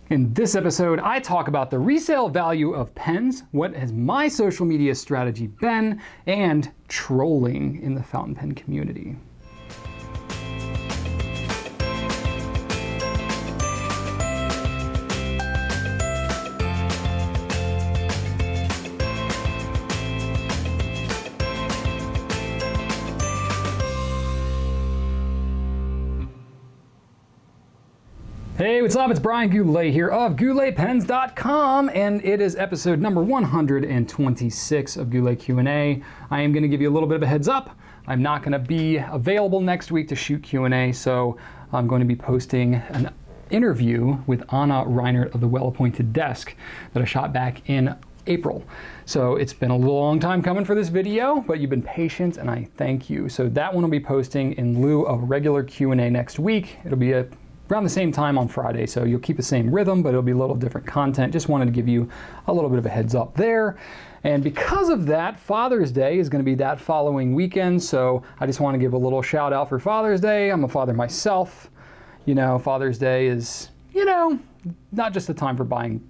In this episode, I talk about the resale value of pens, what has my social media strategy been, and trolling in the fountain pen community. Hey, what's up? It's Brian Goulet here of GouletPens.com, and it is episode number 126 of Goulet Q&A. I am going to give you a little bit of a heads up. I'm not going to be available next week to shoot Q&A, so I'm going to be posting an interview with Anna Reinert of the Well-Appointed Desk that I shot back in April. So it's been a long time coming for this video, but you've been patient and I thank you. So that one will be posting in lieu of regular Q&A next week. It'll be around the same time on Friday, so you'll keep the same rhythm, but it'll be a little different content. Just wanted to give you a little bit of a heads up there. And because of that, Father's Day is going to be that following weekend, so I just want to give a little shout out for Father's Day. I'm a father myself. You know, Father's Day is, not just a time for buying,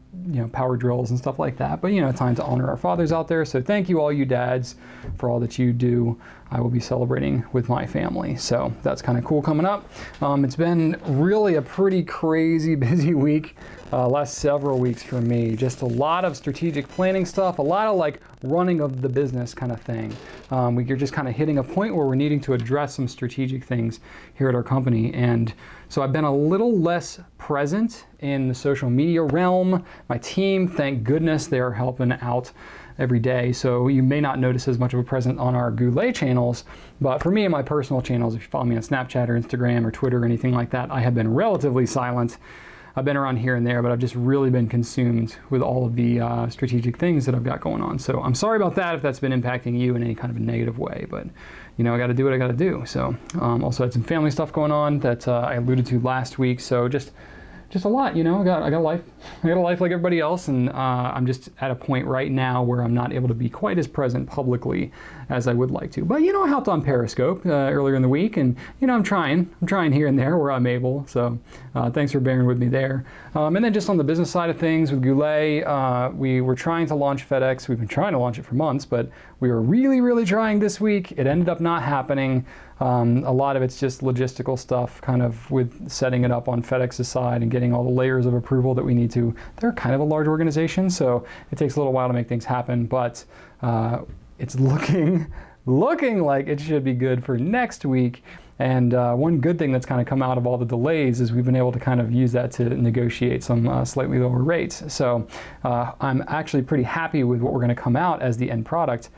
power drills and stuff like that, but, time to honor our fathers out there. So thank you all you dads for all that you do. I will be celebrating with my family. So that's kind of cool coming up. It's been really a pretty crazy busy week, last several weeks for me. Just a lot of strategic planning stuff, a lot of like running of the business kind of thing. You're just kind of hitting a point where we're needing to address some strategic things here at our company. And so I've been a little less present in the social media realm. My team, thank goodness, they are helping out every day. So you may not notice as much of a presence on our Goulet channels, but for me and my personal channels, if you follow me on Snapchat or Instagram or Twitter or anything like that, I have been relatively silent. I've been around here and there, but I've just really been consumed with all of the strategic things that I've got going on. So I'm sorry about that if that's been impacting you in any kind of a negative way, but I got to do what I got to do. So also had some family stuff going on that I alluded to last week. So just a lot, I got a life. I got a life like everybody else, and I'm just at a point right now where I'm not able to be quite as present publicly as I would like to. But I helped on Periscope earlier in the week, and I'm trying here and there where I'm able. So thanks for bearing with me there. And then just on the business side of things with Goulet, we were trying to launch FedEx. We've been trying to launch it for months, but we were really trying this week. It ended up not happening. A lot of it's just logistical stuff, kind of with setting it up on FedEx's side and getting all the layers of approval that we need to. They're kind of a large organization, so it takes a little while to make things happen, but it's looking like it should be good for next week. And one good thing that's kind of come out of all the delays is we've been able to kind of use that to negotiate some slightly lower rates. So I'm actually pretty happy with what we're going to come out as the end product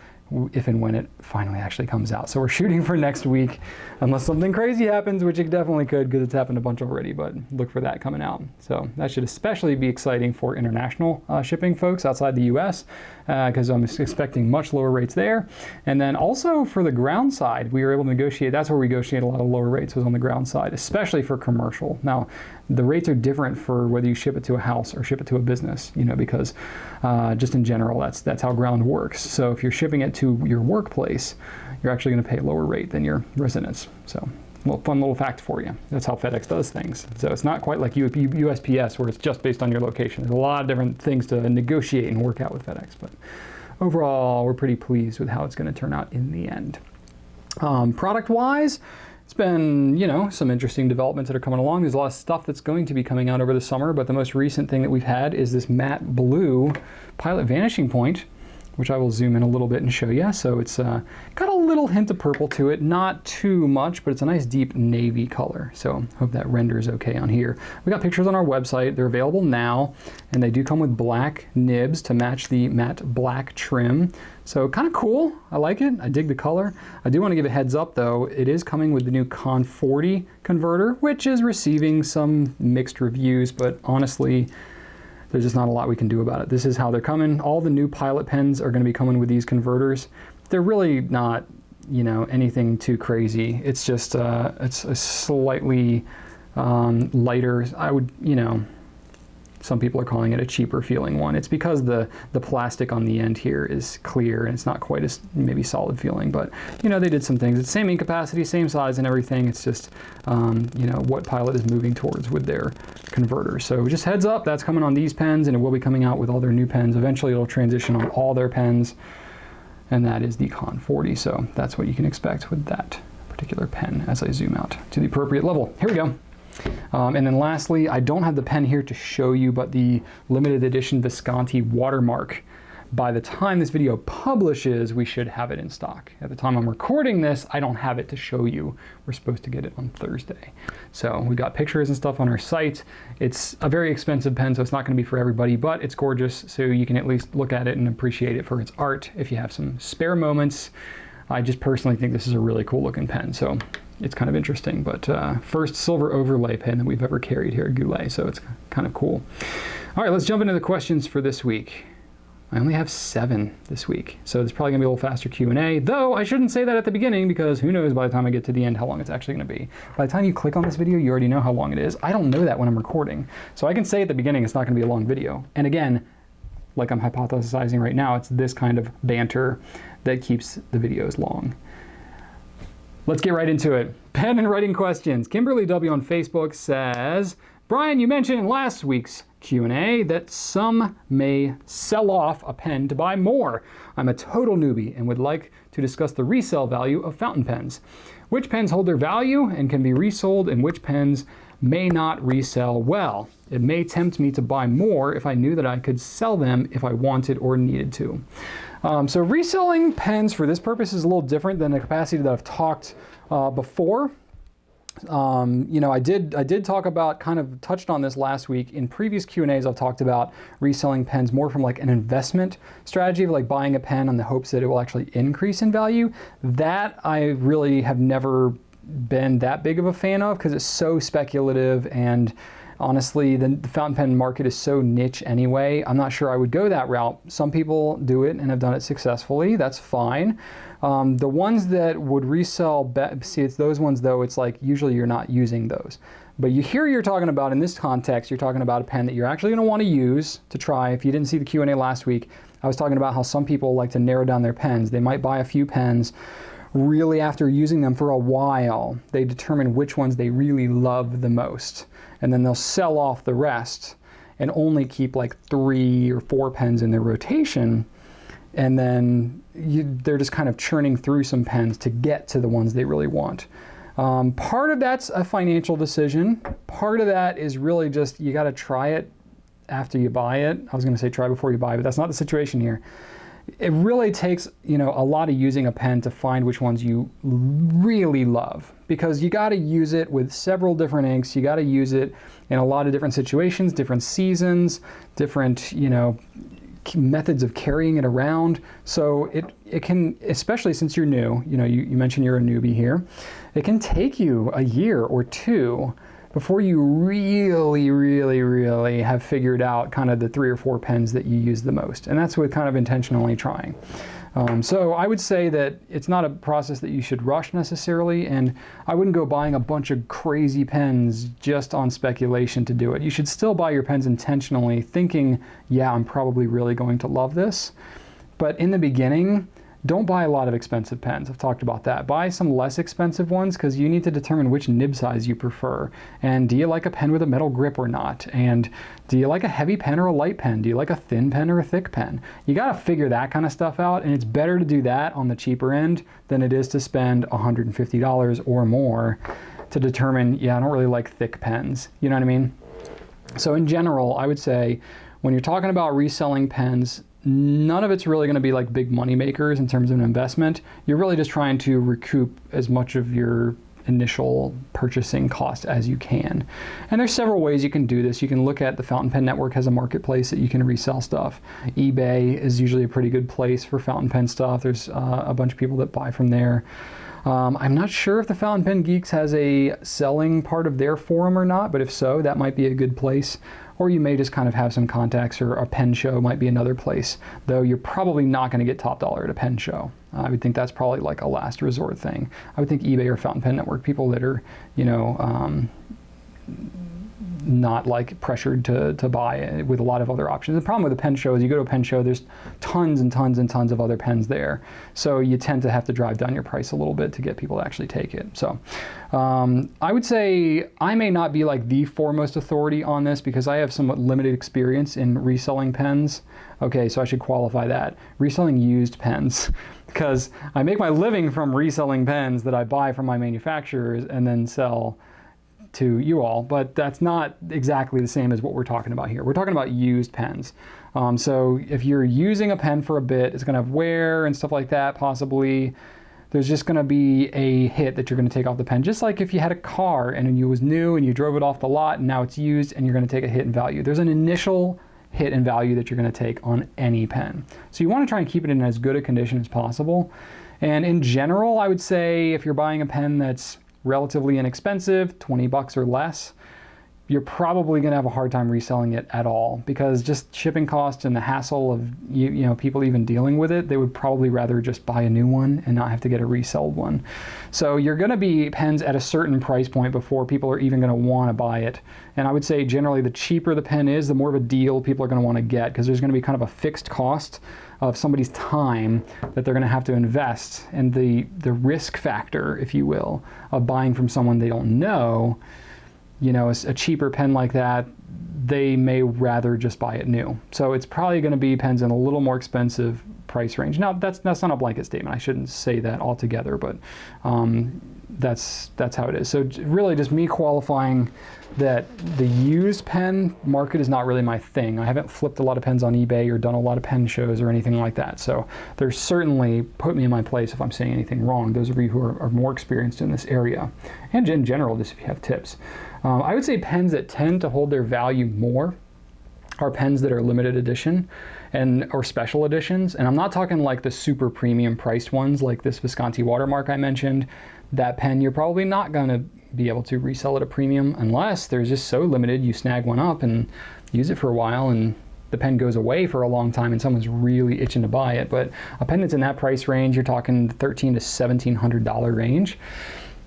if and when it finally actually comes out. So we're shooting for next week, unless something crazy happens, which it definitely could because it's happened a bunch already, but look for that coming out. So that should especially be exciting for international shipping folks outside the US, because I'm expecting much lower rates there. And then also for the ground side, we were able to negotiate, that's where we negotiate a lot of lower rates, was on the ground side, especially for commercial. Now, the rates are different for whether you ship it to a house or ship it to a business, because just in general, that's how ground works. So if you're shipping it to your workplace, you're actually going to pay a lower rate than your residence. So fun little fact for you. That's how FedEx does things. So it's not quite like USPS where it's just based on your location. There's a lot of different things to negotiate and work out with FedEx, but overall, we're pretty pleased with how it's going to turn out in the end. Product-wise, it's been, some interesting developments that are coming along. There's a lot of stuff that's going to be coming out over the summer, but the most recent thing that we've had is this matte blue Pilot Vanishing Point, which I will zoom in a little bit and show you. So it's got a little hint of purple to it, not too much, but it's a nice deep navy color. So hope that renders okay on here. We got pictures on our website. They're available now, and they do come with black nibs to match the matte black trim. So kind of cool. I like it. I dig the color. I do want to give a heads up though. It is coming with the new Con 40 converter, which is receiving some mixed reviews, but honestly, there's just not a lot we can do about it. This is how they're coming. All the new Pilot pens are going to be coming with these converters. They're really not, anything too crazy. It's just, it's a slightly lighter. I would, some people are calling it a cheaper feeling one. It's because the plastic on the end here is clear and it's not quite as maybe solid feeling, but you know, they did some things. It's same ink capacity, same size and everything. It's just, you know, what Pilot is moving towards with their converter. So just heads up, that's coming on these pens, and it will be coming out with all their new pens. Eventually it'll transition on all their pens, and that is the Con 40. So that's what you can expect with that particular pen as I zoom out to the appropriate level. Here we go. And then lastly, I don't have the pen here to show you, but the limited edition Visconti Watermark. By the time this video publishes, we should have it in stock. At the time I'm recording this, I don't have it to show you. We're supposed to get it on Thursday. So we got pictures and stuff on our site. It's a very expensive pen, so it's not going to be for everybody, but it's gorgeous, so you can at least look at it and appreciate it for its art if you have some spare moments. I just personally think this is a really cool looking pen, so it's kind of interesting. But first silver overlay pen that we've ever carried here at Goulet, so it's kind of cool. All right, let's jump into the questions for this week. I only have 7 this week, so it's probably gonna be a little faster Q&A, though I shouldn't say that at the beginning, because who knows by the time I get to the end how long it's actually gonna be. By the time you click on this video, you already know how long it is. I don't know that when I'm recording. So I can say at the beginning it's not gonna be a long video. And again, like I'm hypothesizing right now, it's this kind of banter that keeps the videos long. Let's get right into it. Pen and writing questions. Kimberly W on Facebook says, Brian, you mentioned in last week's Q&A that some may sell off a pen to buy more. I'm a total newbie and would like to discuss the resale value of fountain pens. Which pens hold their value and can be resold, and which pens may not resell well? It may tempt me to buy more if I knew that I could sell them if I wanted or needed to. So reselling pens for this purpose is a little different than the capacity that I've talked before. You know, I did talk about, kind of touched on this last week. In previous Q&As, I've talked about reselling pens more from like an investment strategy of like buying a pen on the hopes that it will actually increase in value. That I really have never been that big of a fan of, because it's so speculative, and honestly, the fountain pen market is so niche anyway. I'm not sure I would go that route. Some people do it and have done it successfully. That's fine. The ones that would resell, see, it's those ones though, it's like usually you're not using those. But you're talking about, in this context, you're talking about a pen that you're actually going to want to use to try. If you didn't see the Q&A last week, I was talking about how some people like to narrow down their pens. They might buy a few pens. Really, after using them for a while, they determine which ones they really love the most. And then they'll sell off the rest and only keep like 3 or 4 pens in their rotation. And then they're just kind of churning through some pens to get to the ones they really want. Part of that's a financial decision. Part of that is really just, you got to try it after you buy it. I was going to say try before you buy, but that's not the situation here. It really takes, you know, a lot of using a pen to find which ones you really love, because you got to use it with several different inks. You got to use it in a lot of different situations, different seasons, different, you know, methods of carrying it around. So it can, especially since you're new, you know, you mentioned you're a newbie here, it can take you a year or 2 before you really have figured out kind of the 3 or 4 pens that you use the most. And that's with kind of intentionally trying. So I would say that it's not a process that you should rush necessarily, and I wouldn't go buying a bunch of crazy pens just on speculation to do it. You should still buy your pens intentionally, thinking, yeah, I'm probably really going to love this. But in the beginning, don't buy a lot of expensive pens. I've talked about that. Buy some less expensive ones, because you need to determine which nib size you prefer. And do you like a pen with a metal grip or not? And do you like a heavy pen or a light pen? Do you like a thin pen or a thick pen? You got to figure that kind of stuff out, and it's better to do that on the cheaper end than it is to spend $150 or more to determine, yeah, I don't really like thick pens. You know what I mean? So in general, I would say when you're talking about reselling pens, none of it's really going to be like big money makers in terms of an investment. You're really just trying to recoup as much of your initial purchasing cost as you can. And there's several ways you can do this. You can look at the Fountain Pen Network has a marketplace that you can resell stuff. eBay is usually a pretty good place for fountain pen stuff. There's a bunch of people that buy from there. I'm not sure if the Fountain Pen Geeks has a selling part of their forum or not, but if so, that might be a good place. Or you may just kind of have some contacts, or a pen show might be another place, though you're probably not going to get top dollar at a pen show. I would think that's probably like a last resort thing. I would think eBay or Fountain Pen Network, people that are, you know, not like pressured to buy it with a lot of other options. The problem with a pen show is you go to a pen show, there's tons and tons and tons of other pens there. So you tend to have to drive down your price a little bit to get people to actually take it. So I would say I may not be like the foremost authority on this because I have somewhat limited experience in reselling pens. Okay, so I should qualify that. Reselling used pens, because I make my living from reselling pens that I buy from my manufacturers and then sell to you all, but that's not exactly the same as what we're talking about here. We're talking about used pens. So if you're using a pen for a bit, it's gonna have wear and stuff like that possibly. There's just gonna be a hit that you're gonna take off the pen, just like if you had a car and it was new and you drove it off the lot and now it's used and you're gonna take a hit in value. There's an initial hit in value that you're going to take on any pen. So you want to try and keep it in as good a condition as possible. And in general, I would say if you're buying a pen that's relatively inexpensive, 20 bucks or less, you're probably going to have a hard time reselling it at all, because just shipping costs and the hassle of you know people even dealing with it, they would probably rather just buy a new one and not have to get a resold one. So you're going to be pens at a certain price point before people are even going to want to buy it. And I would say generally the cheaper the pen is, the more of a deal people are going to want to get, because there's going to be kind of a fixed cost of somebody's time that they're going to have to invest, and the risk factor, if you will, of buying from someone they don't know. You know, a cheaper pen like that, they may rather just buy it new. So it's probably going to be pens in a little more expensive price range. Now, that's not a blanket statement. I shouldn't say that altogether, but that's how it is. So really just me qualifying that the used pen market is not really my thing. I haven't flipped a lot of pens on eBay or done a lot of pen shows or anything like that. So there's certainly, put me in my place if I'm saying anything wrong, those of you who are more experienced in this area. And in general, just if you have tips. I would say pens that tend to hold their value more are pens that are limited edition or special editions. And I'm not talking like the super premium priced ones like this Visconti Watermark I mentioned. That pen, you're probably not going to be able to resell at a premium unless they're just so limited you snag one up and use it for a while and the pen goes away for a long time and someone's really itching to buy it. But a pen that's in that price range, you're talking $1,300 to $1,700 range,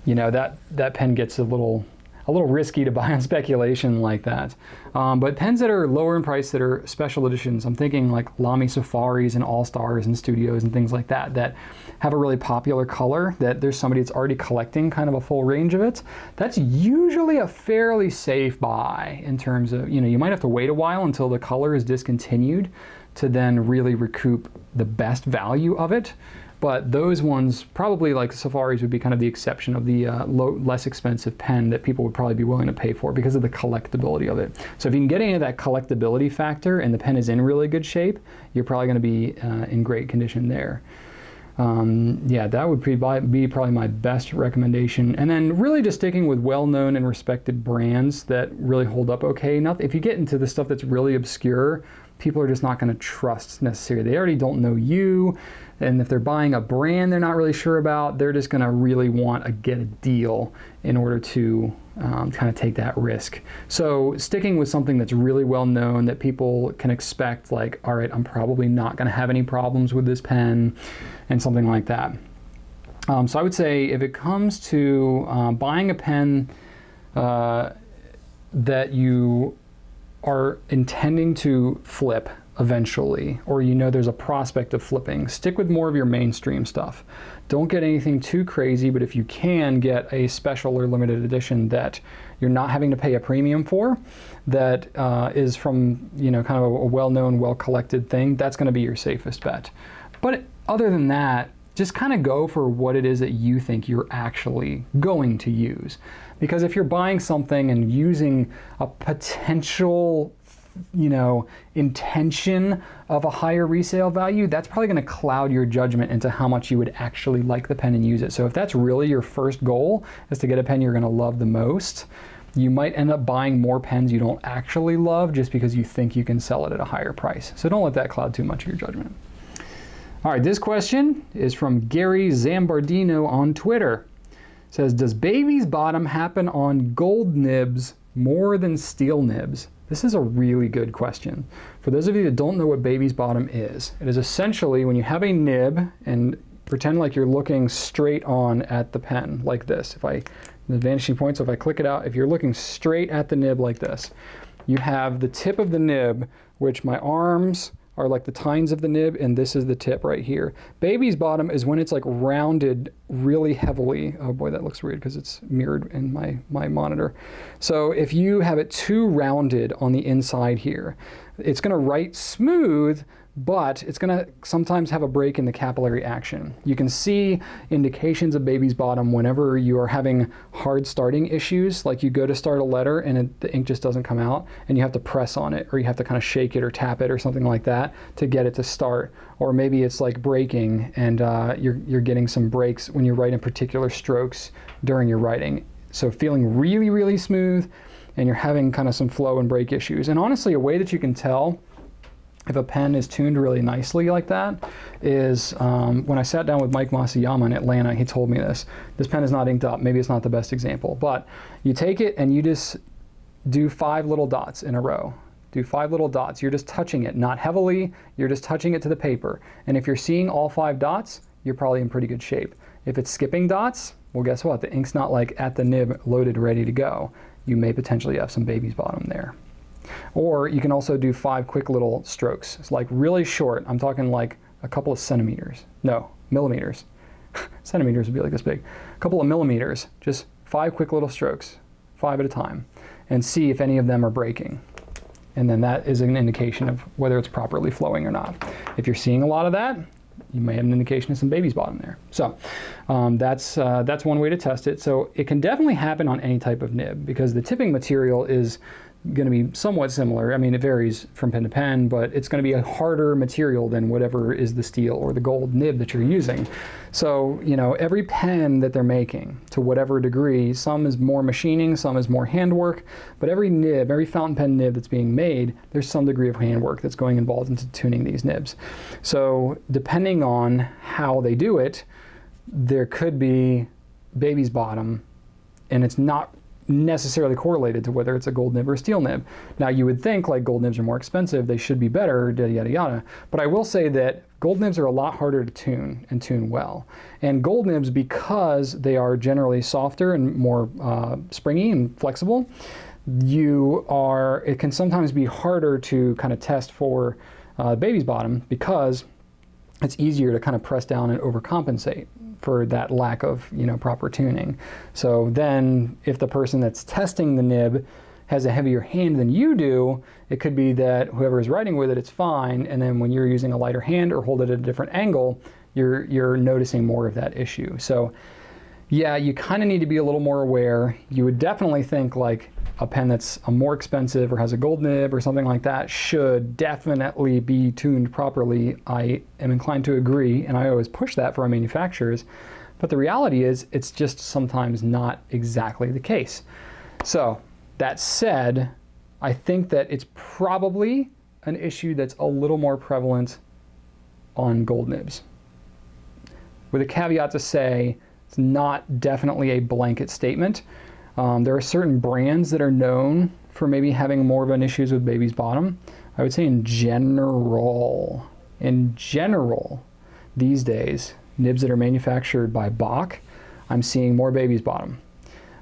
you know, that pen gets a little risky to buy on speculation like that. But pens that are lower in price that are special editions, I'm thinking like Lamy Safaris and All-Stars and Studios and things like that, that have a really popular color, that there's somebody that's already collecting kind of a full range of it. That's usually a fairly safe buy in terms of, you know, you might have to wait a while until the color is discontinued to then really recoup the best value of it. But those ones, probably like Safaris, would be kind of the exception of the less expensive pen that people would probably be willing to pay for because of the collectability of it. So if you can get into that collectability factor and the pen is in really good shape, you're probably going to be in great condition there. Yeah, that would be probably my best recommendation. And then really just sticking with well-known and respected brands that really hold up okay. If you get into the stuff that's really obscure, people are just not going to trust necessarily. They already don't know you. And if they're buying a brand they're not really sure about, they're just going to really want to get a deal in order to kind of take that risk. So sticking with something that's really well known that people can expect, like, all right, I'm probably not going to have any problems with this pen, and something like that. So I would say if it comes to buying a pen that you are intending to flip eventually, or you know there's a prospect of flipping, stick with more of your mainstream stuff. Don't get anything too crazy, but if you can get a special or limited edition that you're not having to pay a premium for, that is from, you know, kind of a well-known, well-collected thing, that's going to be your safest bet. But other than that, just kind of go for what it is that you think you're actually going to use. Because if you're buying something and using a potential, you know, intention of a higher resale value, that's probably going to cloud your judgment into how much you would actually like the pen and use it. So if that's really your first goal, is to get a pen you're going to love the most, you might end up buying more pens you don't actually love just because you think you can sell it at a higher price. So don't let that cloud too much of your judgment. All right, this question is from Gary Zambardino on Twitter. It says, does baby's bottom happen on gold nibs more than steel nibs? This is a really good question. For those of you that don't know what baby's bottom is, it is essentially when you have a nib and pretend like you're looking straight on at the pen like this. If I the vanishing point. So if I click it out, if you're looking straight at the nib like this, you have the tip of the nib, which my arms are like the tines of the nib, and this is the tip right here. Baby's bottom is when it's like rounded really heavily. Oh boy, that looks weird because it's mirrored in my monitor. So if you have it too rounded on the inside here, it's gonna write smooth, but it's gonna sometimes have a break in the capillary action. You can see indications of baby's bottom whenever you are having hard starting issues, like you go to start a letter and the ink just doesn't come out and you have to press on it, or you have to kind of shake it or tap it or something like that to get it to start. Or maybe it's like breaking and you're getting some breaks when you write in particular strokes during your writing. So feeling really, really smooth, and you're having kind of some flow and break issues. And honestly, a way that you can tell if a pen is tuned really nicely like that is when I sat down with Mike Masayama in Atlanta, he told me this. This pen is not inked up. Maybe it's not the best example, but you take it and you just do 5 little dots in a row. Do 5 little dots. You're just touching it, not heavily. You're just touching it to the paper. And if you're seeing all 5 dots, you're probably in pretty good shape. If it's skipping dots, well, guess what? The ink's not like at the nib loaded, ready to go. You may potentially have some baby's bottom there. Or you can also do 5 quick little strokes. It's like really short. I'm talking like a couple of centimeters. No, millimeters. Centimeters would be like this big. A couple of millimeters. Just 5 quick little strokes, 5 at a time, and see if any of them are breaking. And then that is an indication of whether it's properly flowing or not. If you're seeing a lot of that, you may have an indication of some baby's bottom there. So that's one way to test it. So it can definitely happen on any type of nib because the tipping material is going to be somewhat similar. I mean, it varies from pen to pen, but it's going to be a harder material than whatever is the steel or the gold nib that you're using. So, you know, every pen that they're making, to whatever degree, some is more machining, some is more handwork, but every nib, every fountain pen nib that's being made, there's some degree of handwork that's going involved into tuning these nibs. So depending on how they do it, there could be baby's bottom, and it's not necessarily correlated to whether it's a gold nib or a steel nib. Now you would think like gold nibs are more expensive, they should be better, yada yada yada. But I will say that gold nibs are a lot harder to tune and tune well. And gold nibs, because they are generally softer and more springy and flexible, it can sometimes be harder to kind of test for baby's bottom because it's easier to kind of press down and overcompensate for that lack of, you know, proper tuning. So then if the person that's testing the nib has a heavier hand than you do, it could be that whoever is writing with it, it's fine, and then when you're using a lighter hand or hold it at a different angle, you're noticing more of that issue. So yeah, you kind of need to be a little more aware. You would definitely think like a pen that's more expensive or has a gold nib or something like that should definitely be tuned properly. I am inclined to agree, and I always push that for our manufacturers, but the reality is it's just sometimes not exactly the case. So that said, I think that it's probably an issue that's a little more prevalent on gold nibs, with a caveat to say it's not definitely a blanket statement. There are certain brands that are known for maybe having more of an issues with baby's bottom. I would say in general, these days, nibs that are manufactured by Bock, I'm seeing more baby's bottom,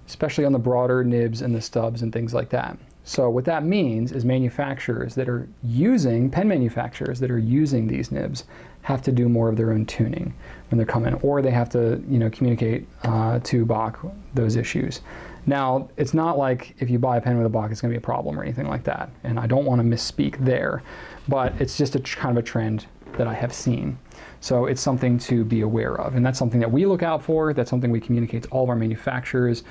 especially on the broader nibs and the stubs and things like that. So what that means is pen manufacturers that are using these nibs have to do more of their own tuning when they're coming, or they have to, you know, communicate to Bock those issues. Now, it's not like if you buy a pen with a Bock, it's going to be a problem or anything like that, and I don't want to misspeak there, but it's just a kind of a trend that I have seen. So it's something to be aware of, and that's something that we look out for. That's something we communicate to all of our manufacturers,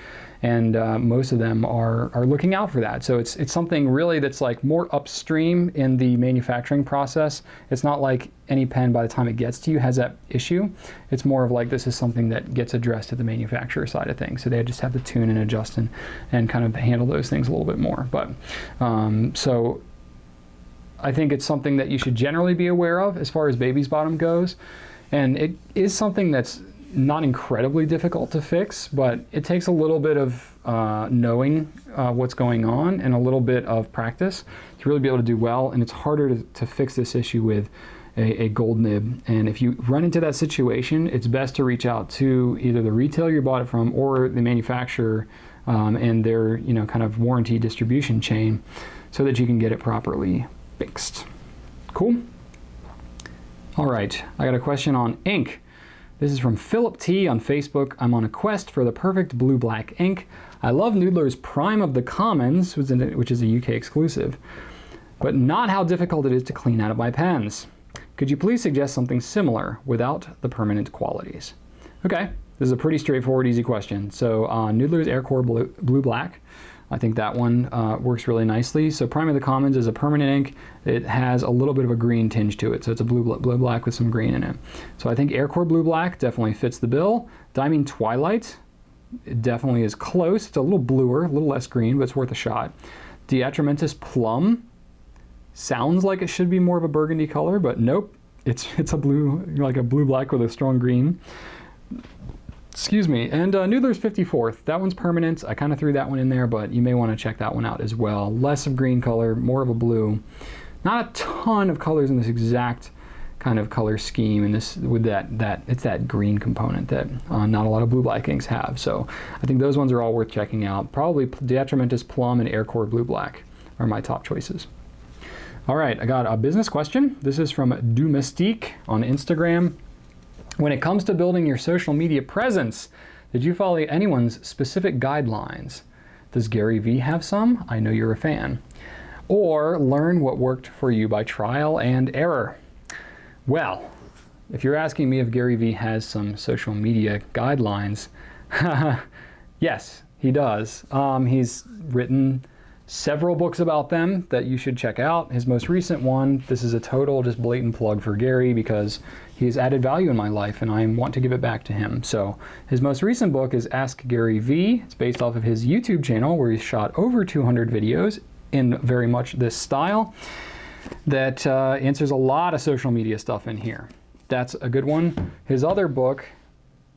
and most of them are looking out for that. So it's something really that's like more upstream in the manufacturing process. It's not like any pen by the time it gets to you has that issue. It's more of like this is something that gets addressed at the manufacturer side of things. So they just have to tune and adjust and kind of handle those things a little bit more. But so I think it's something that you should generally be aware of as far as baby's bottom goes. And it is something that's not incredibly difficult to fix, but it takes a little bit of knowing what's going on and a little bit of practice to really be able to do well. And it's harder to fix this issue with a gold nib. And if you run into that situation, it's best to reach out to either the retailer you bought it from or the manufacturer and their kind of warranty distribution chain so that you can get it properly fixed. Cool? All right, I got a question on ink. This is from Philip T on Facebook. I'm on a quest for the perfect blue-black ink. I love Noodler's Prime of the Commons, which is a UK exclusive, but not how difficult it is to clean out of my pens. Could you please suggest something similar without the permanent qualities? Okay, this is a pretty straightforward, easy question. So Noodler's Aircore Blue Black, I think that one works really nicely. So Prime of the Commons is a permanent ink. It has a little bit of a green tinge to it, so it's a blue black with some green in it. So I think Aircore Blue Black definitely fits the bill. Diamine Twilight, it definitely is close. It's a little bluer, a little less green, but it's worth a shot. Diatramentus Plum sounds like it should be more of a burgundy color, but nope. It's a blue, like a blue black with a strong green. Excuse me. And Noodler's 54th. That one's permanent. I kind of threw that one in there, but you may want to check that one out as well. Less of green color, more of a blue. Not a ton of colors in this exact kind of color scheme, and this with that it's that green component that not a lot of blue black inks have. So I think those ones are all worth checking out. Probably Diatramentus Plum and Aircore Blue Black are my top choices. All right, I got a business question. This is from Dumestique on Instagram. When it comes to building your social media presence, did you follow anyone's specific guidelines? Does Gary Vee have some? I know you're a fan. Or learn what worked for you by trial and error? Well, if you're asking me if Gary Vee has some social media guidelines, yes, he does. He's written several books about them that you should check out. His most recent one, this is a total just blatant plug for Gary because he's added value in my life and I want to give it back to him. So his most recent book is Ask Gary Vee. It's based off of his YouTube channel where he's shot over 200 videos in very much this style that answers a lot of social media stuff in here. That's a good one. His other book,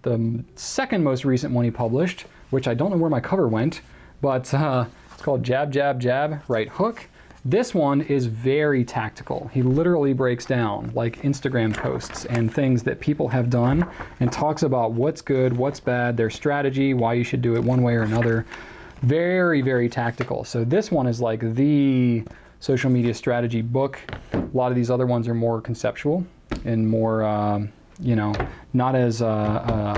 the second most recent one he published, which I don't know where my cover went, but it's called Jab, Jab, Jab, Right Hook. This one is very tactical. He literally breaks down like Instagram posts and things that people have done and talks about what's good, what's bad, their strategy, why you should do it one way or another. Very, very tactical. So this one is like the social media strategy book. A lot of these other ones are more conceptual and more, not as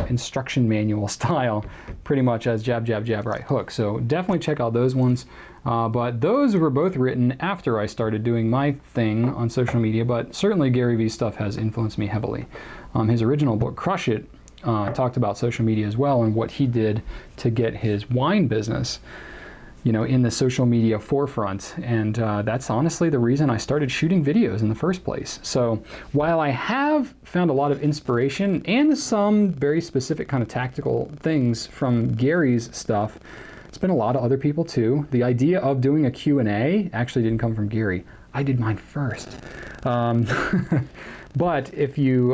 instruction manual style, pretty much as Jab, Jab, Jab, Right Hook. So definitely check out those ones. But those were both written after I started doing my thing on social media, but certainly Gary Vee's stuff has influenced me heavily. His original book, Crush It, talked about social media as well and what he did to get his wine business in the social media forefront. And that's honestly the reason I started shooting videos in the first place. So while I have found a lot of inspiration and some very specific kind of tactical things from Gary's stuff, it's been a lot of other people too. The idea of doing a Q&A actually didn't come from Gary. I did mine first. But if you,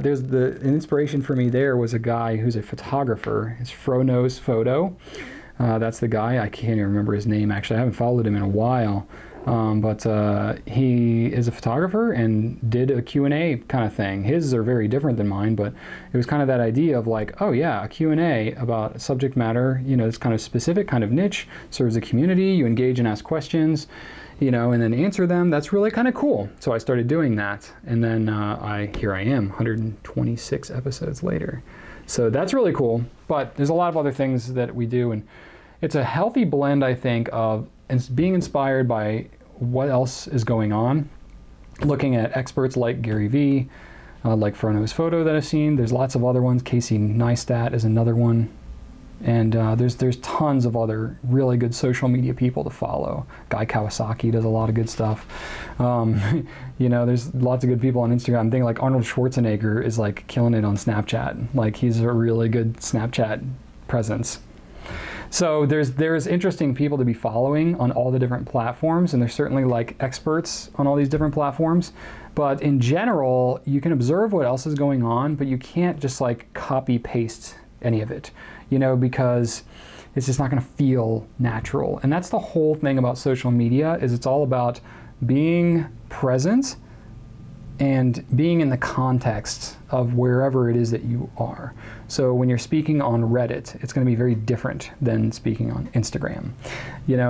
there's an inspiration for me there was a guy who's a photographer. It's Frono's Photo. That's the guy. I can't even remember his name, actually. I haven't followed him in a while. But he is a photographer and did a Q&A kind of thing. His are very different than mine, but it was kind of that idea of like, oh yeah, a Q&A about subject matter, it's kind of specific, kind of niche, serves a community, you engage and ask questions, and then answer them. That's really kind of cool. So I started doing that. And then here I am, 126 episodes later. So that's really cool. But there's a lot of other things that we do. And it's a healthy blend, I think, of being inspired by what else is going on, looking at experts like Gary Vee, like Frono's Photo that I've seen. There's lots of other ones. Casey Neistat is another one. And there's tons of other really good social media people to follow. Guy Kawasaki does a lot of good stuff. There's lots of good people on Instagram. I'm thinking like Arnold Schwarzenegger is like killing it on Snapchat. Like he's a really good Snapchat presence. So there's interesting people to be following on all the different platforms, and there's certainly like experts on all these different platforms. But in general, you can observe what else is going on, but you can't just like copy paste any of it, because it's just not going to feel natural. And that's the whole thing about social media, is it's all about being present and being in the context of wherever it is that you are. So when you're speaking on Reddit, it's going to be very different than speaking on Instagram.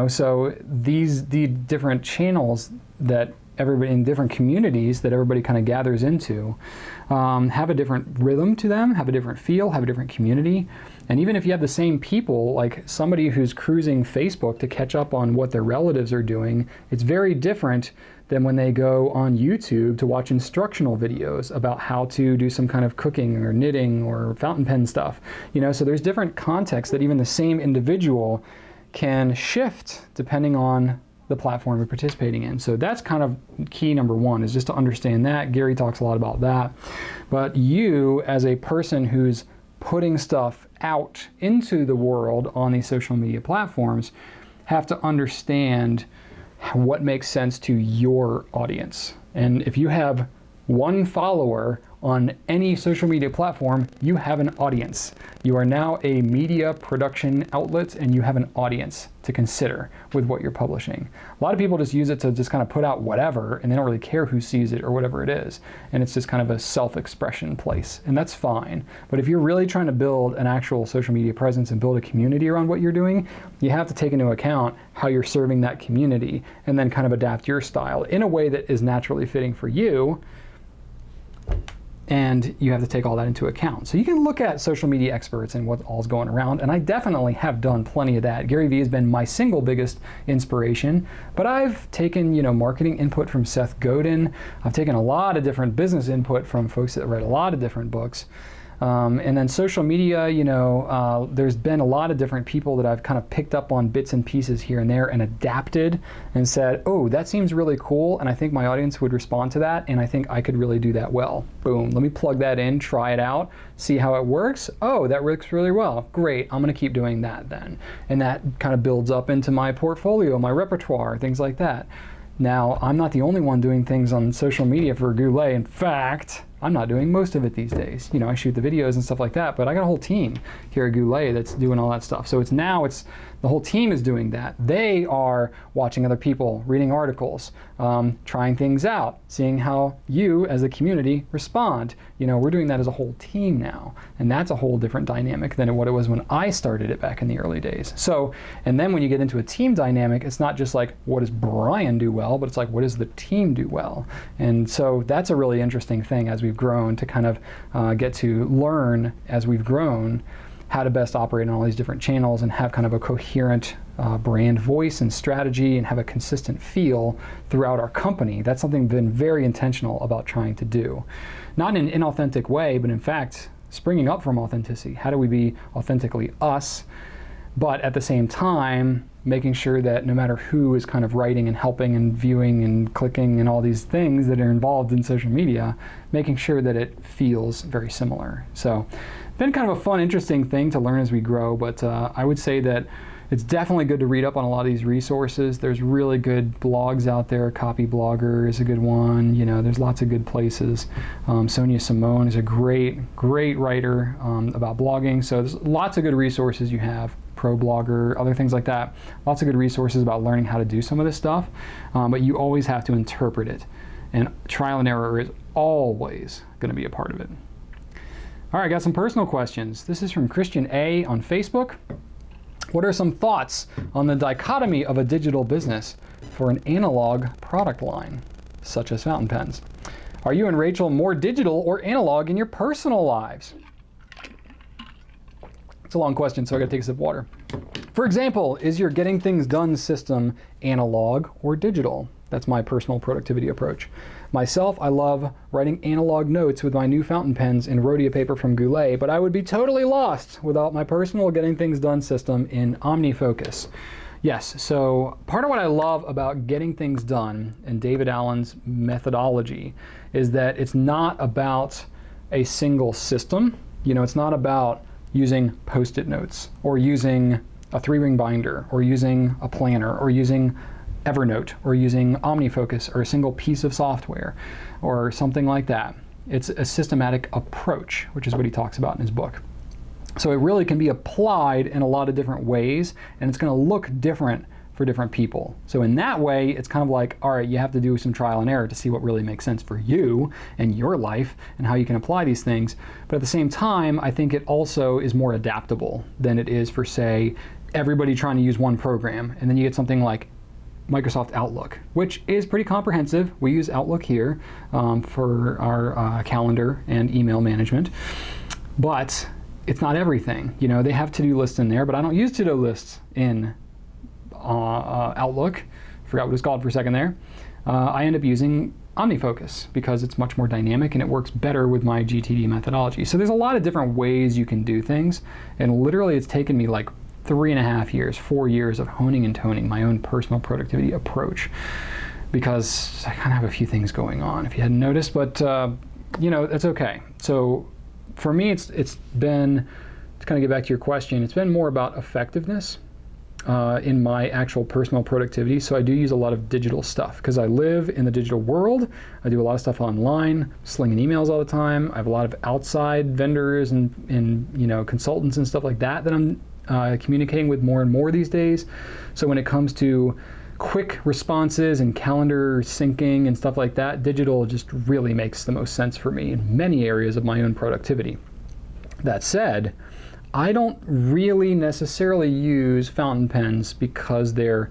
So the different channels that everybody in different communities that everybody kind of gathers into have a different rhythm to them, have a different feel, have a different community. And even if you have the same people, like somebody who's cruising Facebook to catch up on what their relatives are doing, it's very different than when they go on YouTube to watch instructional videos about how to do some kind of cooking or knitting or fountain pen stuff. So there's different contexts that even the same individual can shift depending on the platform you're participating in. So that's kind of key number one, is just to understand that. Gary talks a lot about that. But you, as a person who's putting stuff out into the world on these social media platforms, have to understand what makes sense to your audience. And if you have one follower on any social media platform, you have an audience. You are now a media production outlet, and you have an audience to consider with what you're publishing. A lot of people just use it to just kind of put out whatever, and they don't really care who sees it or whatever it is. And it's just kind of a self-expression place, and that's fine. But if you're really trying to build an actual social media presence and build a community around what you're doing, you have to take into account how you're serving that community and then kind of adapt your style in a way that is naturally fitting for you. And you have to take all that into account. So you can look at social media experts and what all's going around, and I definitely have done plenty of that. Gary Vee has been my single biggest inspiration, but I've taken, marketing input from Seth Godin. I've taken a lot of different business input from folks that read a lot of different books. And then social media, there's been a lot of different people that I've kind of picked up on bits and pieces here and there and adapted and said, oh, that seems really cool, and I think my audience would respond to that, and I think I could really do that well. Boom, let me plug that in, try it out, see how it works. Oh, that works really well. Great, I'm gonna keep doing that then. And that kind of builds up into my portfolio, my repertoire, things like that. Now, I'm not the only one doing things on social media for Goulet. In fact, I'm not doing most of it these days. I shoot the videos and stuff like that, but I got a whole team here at Goulet that's doing all that stuff. So it's the whole team is doing that. They are watching other people, reading articles, trying things out, seeing how you as a community respond. We're doing that as a whole team now, and that's a whole different dynamic than what it was when I started it back in the early days. So, and then when you get into a team dynamic, it's not just like, what does Brian do well, but it's like, what does the team do well? And so that's a really interesting thing as we've grown to kind of get to learn as we've grown how to best operate on all these different channels and have kind of a coherent brand voice and strategy and have a consistent feel throughout our company. That's something we've been very intentional about trying to do. Not in an inauthentic way, but in fact, springing up from authenticity. How do we be authentically us, but at the same time, making sure that no matter who is kind of writing and helping and viewing and clicking and all these things that are involved in social media, making sure that it feels very similar. So, been kind of a fun, interesting thing to learn as we grow, but I would say that it's definitely good to read up on a lot of these resources. There's really good blogs out there. Copy Blogger is a good one. There's lots of good places. Sonia Simone is a great writer about blogging. So there's lots of good resources you have. ProBlogger, other things like that. Lots of good resources about learning how to do some of this stuff, but you always have to interpret it. And trial and error is always going to be a part of it. All right, got some personal questions. This is from Christian A on Facebook. What are some thoughts on the dichotomy of a digital business for an analog product line, such as fountain pens? Are you and Rachel more digital or analog in your personal lives? It's a long question, so I gotta take a sip of water. For example, is your getting things done system analog or digital? That's my personal productivity approach. Myself, I love writing analog notes with my new fountain pens in Rhodia paper from Goulet, but I would be totally lost without my personal getting things done system in OmniFocus. Yes, so part of what I love about getting things done and David Allen's methodology is that it's not about a single system. It's not about using Post-it notes or using a 3-ring binder or using a planner or using Evernote or using OmniFocus or a single piece of software or something like that. It's a systematic approach, which is what he talks about in his book. So it really can be applied in a lot of different ways, and it's going to look different for different people. So in that way, it's kind of like, all right, you have to do some trial and error to see what really makes sense for you and your life and how you can apply these things. But at the same time, I think it also is more adaptable than it is for, say, everybody trying to use one program. And then you get something like Microsoft Outlook, which is pretty comprehensive. We use Outlook here for our calendar and email management, but it's not everything. You know, they have to-do lists in there, but I don't use to-do lists in Outlook. Forgot what it's called for a second there. I end up using OmniFocus because it's much more dynamic and it works better with my GTD methodology. So there's a lot of different ways you can do things, and literally it's taken me like 3.5 years, 4 years of honing and toning my own personal productivity approach, because I kind of have a few things going on, if you hadn't noticed, but you know, that's okay. So for me, it's been, to kind of get back to your question, it's been more about effectiveness in my actual personal productivity. So I do use a lot of digital stuff because I live in the digital world. I do a lot of stuff online, slinging emails all the time. I have a lot of outside vendors and you know, consultants and stuff like that that I'm communicating with more and more these days. So when it comes to quick responses and calendar syncing and stuff like that, digital just really makes the most sense for me in many areas of my own productivity. That said, I don't really necessarily use fountain pens because they're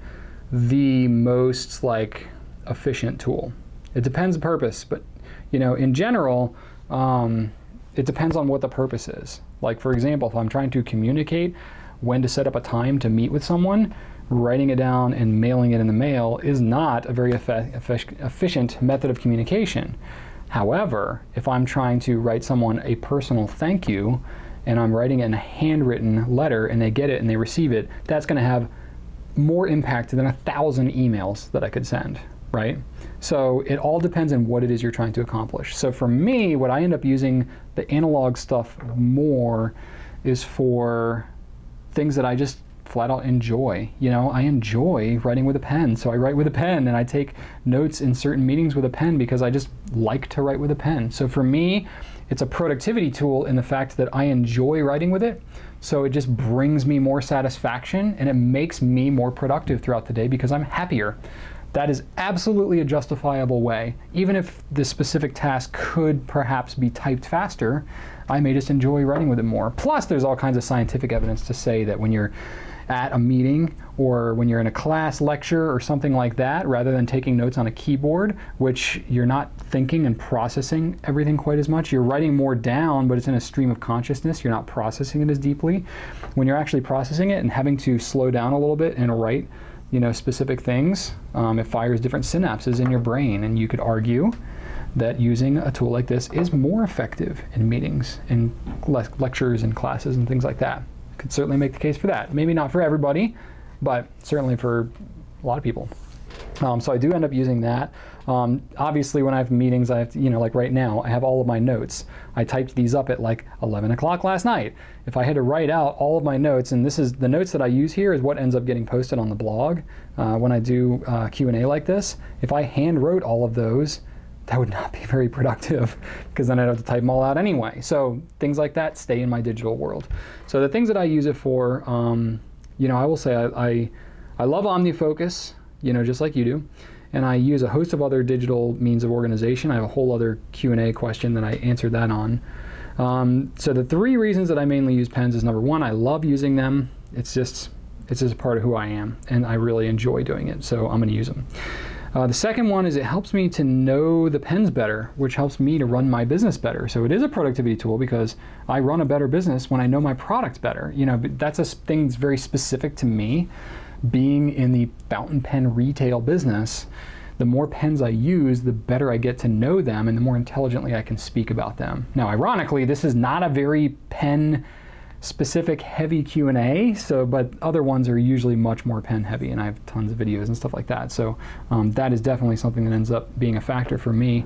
the most like efficient tool. It depends the purpose, but you know, in general, it depends on what the purpose is. Like for example, if I'm trying to communicate when to set up a time to meet with someone, writing it down and mailing it in the mail is not a very efficient method of communication. However, if I'm trying to write someone a personal thank you and I'm writing it in a handwritten letter and they get it and they receive it, that's going to have more impact than 1,000 emails that I could send, right? So it all depends on what it is you're trying to accomplish. So for me, what I end up using the analog stuff more is for things that I just flat out enjoy. You know, I enjoy writing with a pen, so I write with a pen, and I take notes in certain meetings with a pen because I just like to write with a pen. So for me, it's a productivity tool in the fact that I enjoy writing with it, so it just brings me more satisfaction and it makes me more productive throughout the day because I'm happier. That is absolutely a justifiable way. Even if the specific task could perhaps be typed faster, I may just enjoy writing with it more. Plus, there's all kinds of scientific evidence to say that when you're at a meeting or when you're in a class lecture or something like that, rather than taking notes on a keyboard, which you're not thinking and processing everything quite as much, you're writing more down, but it's in a stream of consciousness, you're not processing it as deeply. When you're actually processing it and having to slow down a little bit and write, you know, specific things, it fires different synapses in your brain, and you could argue that using a tool like this is more effective in meetings and lectures and classes and things like that. Could certainly make the case for that. Maybe not for everybody, but certainly for a lot of people. So I do end up using that. Obviously, when I have meetings, I have to, you know, like right now, I have all of my notes. I typed these up at like 11 o'clock last night. If I had to write out all of my notes, and this is the notes that I use here is what ends up getting posted on the blog when I do Q&A like this. If I hand wrote all of those, that would not be very productive because then I'd have to type them all out anyway. So things like that stay in my digital world. So the things that I use it for, you know, I will say I love OmniFocus, you know, just like you do. And I use a host of other digital means of organization. I have a whole other Q&A question that I answered that on. So the 3 reasons that I mainly use pens is, number 1, I love using them. It's just a part of who I am, and I really enjoy doing it, so I'm going to use them. The second one is it helps me to know the pens better, which helps me to run my business better. So it is a productivity tool because I run a better business when I know my product better. You know, that's a thing that's very specific to me. Being in the fountain pen retail business, the more pens I use, the better I get to know them and the more intelligently I can speak about them. Now, ironically, this is not a very pen specific heavy Q&A, but other ones are usually much more pen heavy, and I have tons of videos and stuff like that. So that is definitely something that ends up being a factor for me.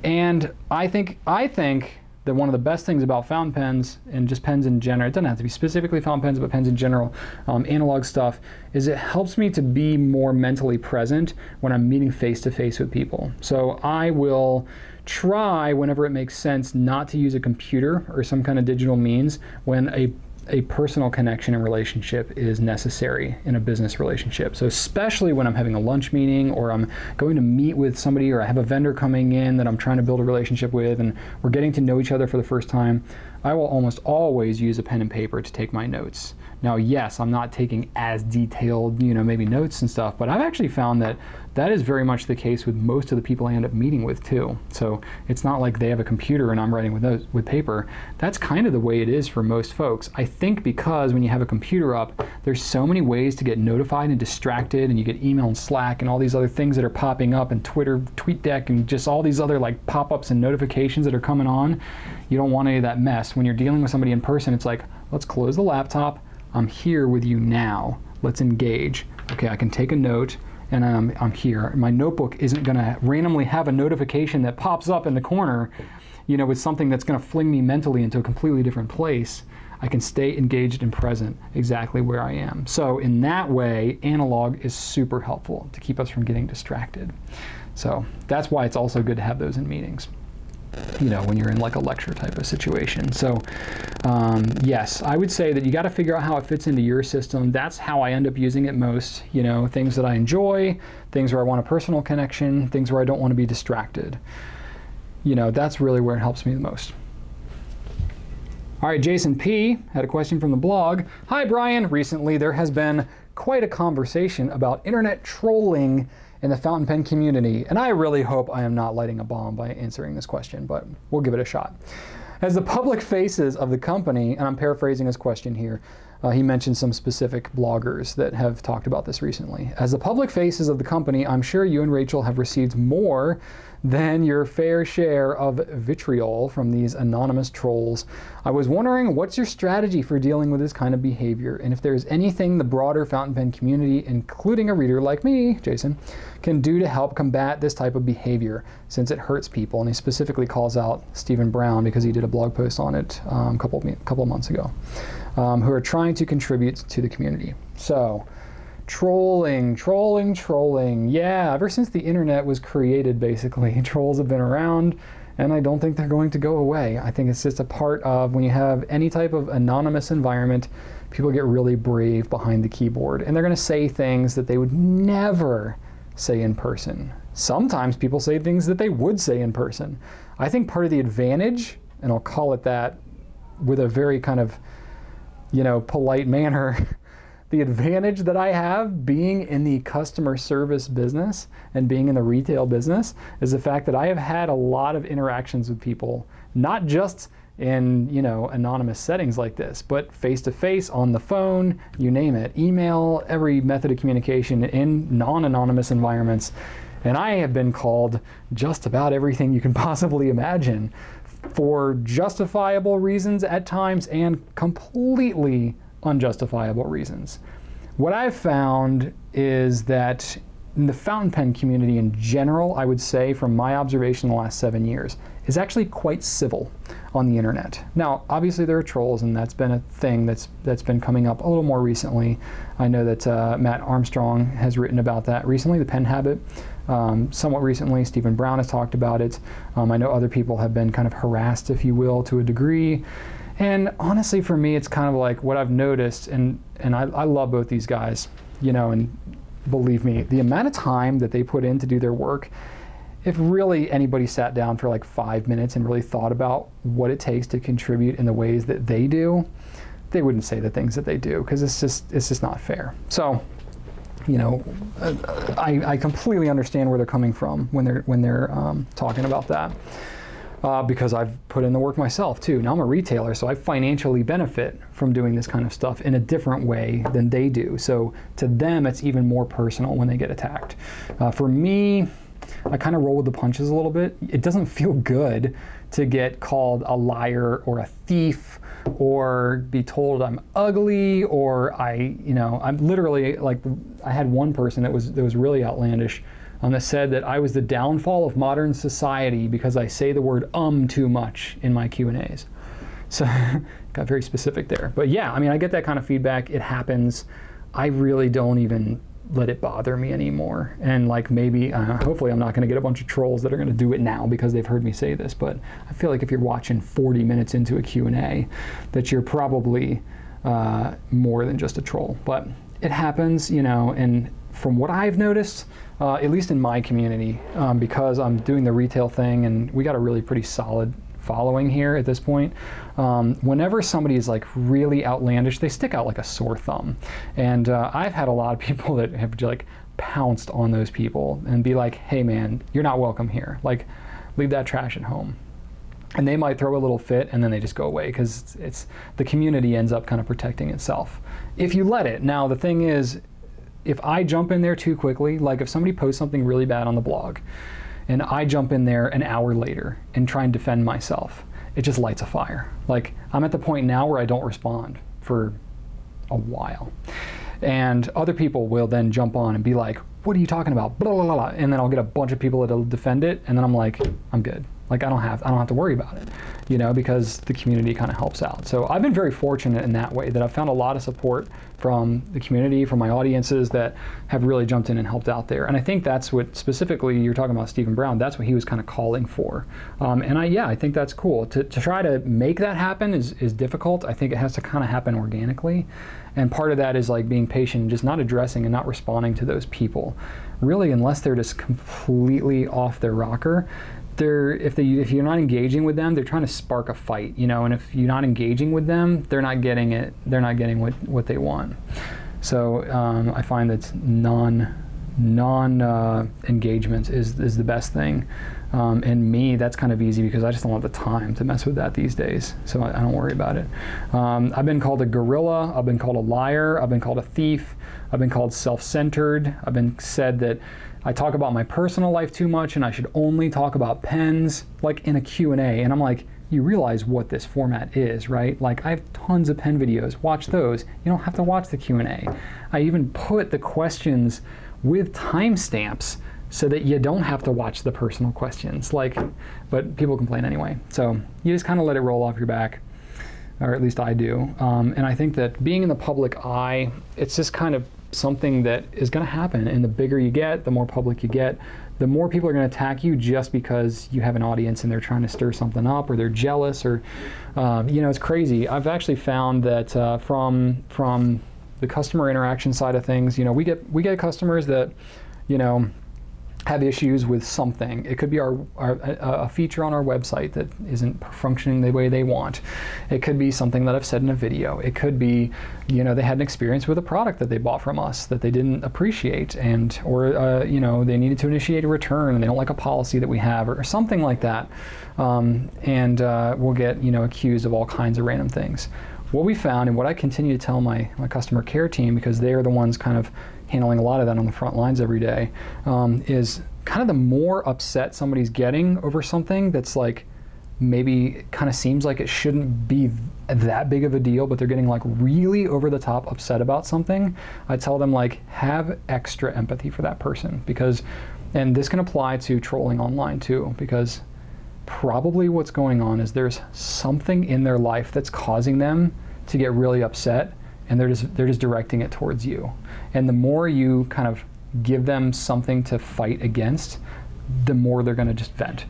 And I think that one of the best things about fountain pens and just pens in general, it doesn't have to be specifically fountain pens, but pens in general, analog stuff, is it helps me to be more mentally present when I'm meeting face to face with people. So I will try, whenever it makes sense, not to use a computer or some kind of digital means when a a personal connection and relationship is necessary in a business relationship. So especially when I'm having a lunch meeting, or I'm going to meet with somebody, or I have a vendor coming in that I'm trying to build a relationship with, and we're getting to know each other for the first time, I will almost always use a pen and paper to take my notes. Now, yes, I'm not taking as detailed, maybe notes and stuff, but I've actually found that that is very much the case with most of the people I end up meeting with too. So it's not like they have a computer and I'm writing with paper. That's kind of the way it is for most folks. I think because when you have a computer up, there's so many ways to get notified and distracted, and you get email and Slack and all these other things that are popping up, and Twitter, TweetDeck, and just all these other like pop-ups and notifications that are coming on. You don't want any of that mess. When you're dealing with somebody in person, it's like, let's close the laptop. I'm here with you now. Let's engage. Okay, I can take a note, and I'm here. My notebook isn't going to randomly have a notification that pops up in the corner, with something that's going to fling me mentally into a completely different place. I can stay engaged and present exactly where I am. So in that way, analog is super helpful to keep us from getting distracted. So that's why it's also good to have those in meetings, when you're in like a lecture type of situation. So yes, I would say that you got to figure out how it fits into your system. That's how I end up using it most. Things that I enjoy, things where I want a personal connection, things where I don't want to be distracted. That's really where it helps me the most. All right, Jason P. had a question from the blog. Hi, Brian. Recently, there has been quite a conversation about internet trolling in the fountain pen community, and I really hope I am not lighting a bomb by answering this question, but we'll give it a shot. As the public faces of the company, and I'm paraphrasing his question here, he mentioned some specific bloggers that have talked about this recently. As the public faces of the company, I'm sure you and Rachel have received more than your fair share of vitriol from these anonymous trolls. I was wondering, what's your strategy for dealing with this kind of behavior? And if there's anything the broader fountain pen community, including a reader like me, Jason, can do to help combat this type of behavior, since it hurts people. And he specifically calls out Stephen Brown because he did a blog post on it a couple of months ago, who are trying to contribute to the community. So, trolling. Yeah, ever since the internet was created, basically, trolls have been around, and I don't think they're going to go away. I think it's just a part of when you have any type of anonymous environment, people get really brave behind the keyboard, and they're going to say things that they would never say in person. Sometimes people say things that they would say in person. I think part of the advantage, and I'll call it that with a very kind of, polite manner, the advantage that I have being in the customer service business and being in the retail business is the fact that I have had a lot of interactions with people, not just in, anonymous settings like this, but face-to-face, on the phone, you name it, email, every method of communication in non-anonymous environments. And I have been called just about everything you can possibly imagine for justifiable reasons at times and completely unjustifiable reasons. What I've found is that in the fountain pen community in general, I would say from my observation in the last 7 years, is actually quite civil on the internet. Now, obviously there are trolls, and that's been a thing that's been coming up a little more recently. I know that Matt Armstrong has written about that recently, the pen habit. Somewhat recently, Stephen Brown has talked about it. I know other people have been kind of harassed, if you will, to a degree. And honestly, for me, it's kind of like what I've noticed, and I love both these guys, and believe me, the amount of time that they put in to do their work, if really anybody sat down for like 5 minutes and really thought about what it takes to contribute in the ways that they do, they wouldn't say the things that they do, because it's just not fair. So, I completely understand where they're coming from when they're talking about that. Because I've put in the work myself too. Now I'm a retailer, so I financially benefit from doing this kind of stuff in a different way than they do. So to them, it's even more personal when they get attacked. For me, I kind of roll with the punches a little bit. It doesn't feel good to get called a liar or a thief, or be told I'm ugly, or I'm literally like, I had one person that was really outlandish. That said that I was the downfall of modern society because I say the word too much in my Q&As. So got very specific there. But yeah, I get that kind of feedback. It happens. I really don't even let it bother me anymore. And like maybe, hopefully I'm not going to get a bunch of trolls that are going to do it now because they've heard me say this. But I feel like if you're watching 40 minutes into a Q&A, that you're probably more than just a troll. But it happens, you know, and from what I've noticed, at least in my community, because I'm doing the retail thing and we got a really pretty solid following here at this point, whenever somebody is like really outlandish, they stick out like a sore thumb. And I've had a lot of people that have like pounced on those people and be like, hey man, you're not welcome here. Like, leave that trash at home. And they might throw a little fit and then they just go away because it's the community ends up kind of protecting itself if you let it. Now the thing is, if I jump in there too quickly, like if somebody posts something really bad on the blog and I jump in there an hour later and try and defend myself, it just lights a fire. Like, I'm at the point now where I don't respond for a while. And other people will then jump on and be like, what are you talking about? Blah, blah, blah, blah. And then I'll get a bunch of people that'll defend it. And then I'm like, I'm good. Like, I don't have to worry about it, you know, because the community kind of helps out. So I've been very fortunate in that way, that I've found a lot of support from the community, from my audiences that have really jumped in and helped out there. And I think that's what, specifically, you're talking about Stephen Brown, that's what he was kind of calling for. And I think that's cool. To try to make that happen is difficult. I think it has to kind of happen organically. And part of that is like being patient and just not addressing and not responding to those people. Really, unless they're just completely off their rocker, if you're not engaging with them, they're trying to spark a fight, you know, and if you're not engaging with them, they're not getting it. They're not getting what they want. So I find that non-engagement is the best thing. And me, that's kind of easy because I just don't have the time to mess with that these days. So I don't worry about it. I've been called a gorilla. I've been called a liar. I've been called a thief. I've been called self-centered. I've been said that I talk about my personal life too much and I should only talk about pens, like in a Q&A. And I'm like, you realize what this format is, right? Like, I have tons of pen videos. Watch those. You don't have to watch the Q&A. I even put the questions with timestamps so that you don't have to watch the personal questions. Like, but people complain anyway. So you just kind of let it roll off your back, or at least I do. And I think that being in the public eye, it's just kind of something that is going to happen. And the bigger you get, the more public you get, the more people are going to attack you just because you have an audience and they're trying to stir something up, or they're jealous, or you know, it's crazy. I've actually found that from the customer interaction side of things, you know, we get customers that, you know, have issues with something. It could be a feature on our website that isn't functioning the way they want. It could be something that I've said in a video. It could be, you know, they had an experience with a product that they bought from us that they didn't appreciate, or you know, they needed to initiate a return and they don't like a policy that we have, or something like that. We'll get, you know, accused of all kinds of random things. What we found, and what I continue to tell my customer care team, because they are the ones kind of handling a lot of that on the front lines every day, is kind of the more upset somebody's getting over something that's like, maybe kind of seems like it shouldn't be that big of a deal, but they're getting like really over the top upset about something, I tell them, like, have extra empathy for that person, because, and this can apply to trolling online too, because probably what's going on is there's something in their life that's causing them to get really upset, and they're just directing it towards you. And the more you kind of give them something to fight against, the more they're going to just vent.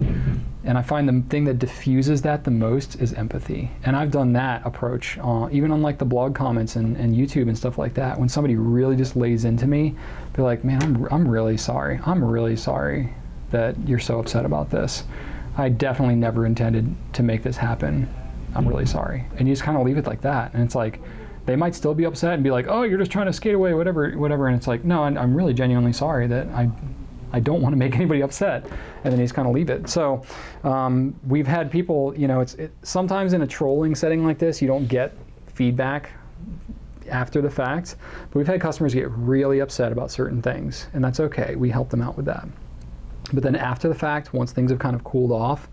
And I find the thing that diffuses that the most is empathy. And I've done that approach even on like the blog comments and YouTube and stuff like that. When somebody really just lays into me, they're like, man, I'm really sorry. I'm really sorry that you're so upset about this. I definitely never intended to make this happen. I'm really sorry. And you just kind of leave it like that. And it's like, they might still be upset and be like, oh, you're just trying to skate away, whatever. And it's like, no, I'm really genuinely sorry that I don't want to make anybody upset. And then you just kind of leave it. So we've had people, you know, sometimes in a trolling setting like this, you don't get feedback after the fact. But we've had customers get really upset about certain things, and that's okay. We help them out with that. But then after the fact, once things have kind of cooled off,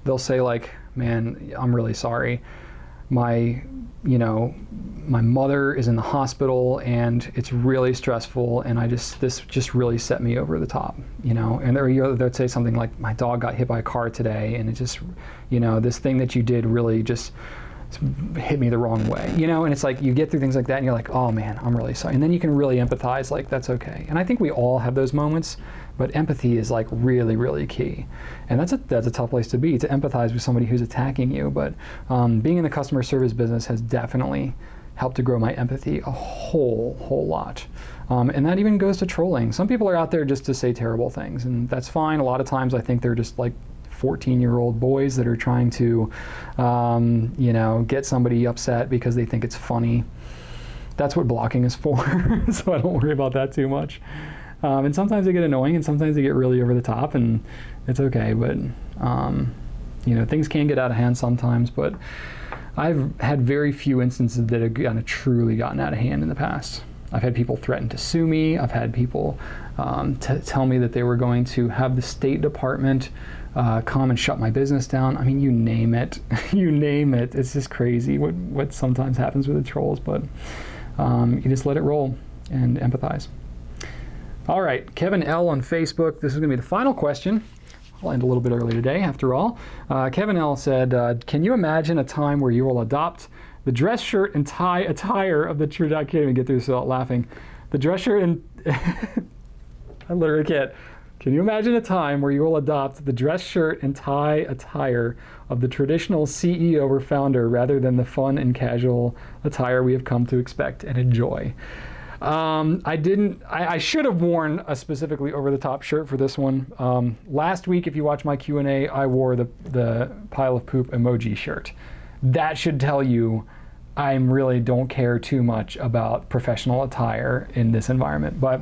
they'll say like, man, I'm really sorry. My mother is in the hospital and it's really stressful, and this just really set me over the top, you know. And they'd say something like, my dog got hit by a car today, and it just, you know, this thing that you did really just hit me the wrong way, you know. And it's like, you get through things like that and you're like, oh man, I'm really sorry. And then you can really empathize, like, that's okay. And I think we all have those moments, but empathy is like really, really key. And that's a tough place to be, to empathize with somebody who's attacking you. But being in the customer service business has definitely helped to grow my empathy a whole lot. And that even goes to trolling. Some people are out there just to say terrible things, and that's fine. A lot of times I think they're just like 14-year-old boys that are trying to, get somebody upset because they think it's funny. That's what blocking is for, so I don't worry about that too much. And sometimes they get annoying, and sometimes they get really over the top, and it's okay. But things can get out of hand sometimes. But I've had very few instances that have truly gotten out of hand in the past. I've had people threaten to sue me. I've had people tell me that they were going to have the State Department come and shut my business down. I mean, you name it. You name it. It's just crazy what sometimes happens with the trolls, but you just let it roll and empathize. All right, Kevin L. on Facebook. This is going to be the final question. I'll end a little bit early today, after all. Kevin L. said, can you imagine a time where you will adopt the dress shirt and tie attire of the true, I can't even get through this without laughing. The dress shirt and, I literally can't. Can you imagine a time where you will adopt the dress shirt and tie attire of the traditional CEO or founder rather than the fun and casual attire we have come to expect and enjoy? I should have worn a specifically over-the-top shirt for this one. Last week, if you watch my Q&A, I wore the pile of poop emoji shirt. That should tell you I really don't care too much about professional attire in this environment. But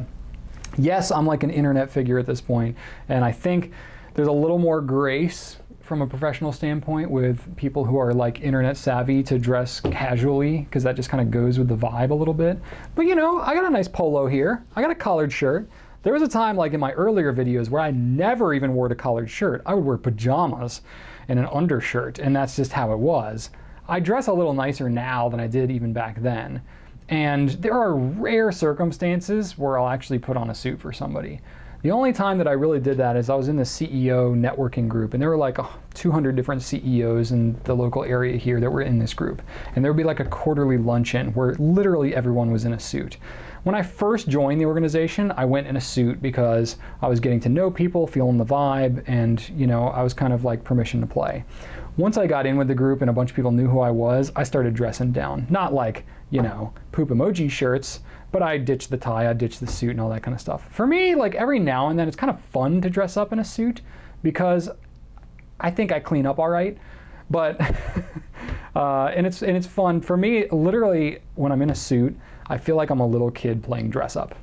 yes, I'm like an internet figure at this point, and I think there's a little more grace from a professional standpoint with people who are like internet savvy to dress casually, because that just kind of goes with the vibe a little bit. But I got a nice polo here. I got a collared shirt. There was a time like in my earlier videos where I never even wore a collared shirt. I would wear pajamas and an undershirt, and that's just how it was. I dress a little nicer now than I did even back then. And there are rare circumstances where I'll actually put on a suit for somebody. The only time that I really did that is I was in the CEO networking group, and there were like 200 different CEOs in the local area here that were in this group. And there would be like a quarterly luncheon where literally everyone was in a suit. When I first joined the organization, I went in a suit because I was getting to know people, feeling the vibe, and I was kind of like permission to play. Once I got in with the group and a bunch of people knew who I was, I started dressing down. Not like, poop emoji shirts, but I ditched the tie, I ditched the suit and all that kind of stuff. For me, like every now and then, it's kind of fun to dress up in a suit because I think I clean up all right. But and it's fun for me. Literally, when I'm in a suit, I feel like I'm a little kid playing dress up.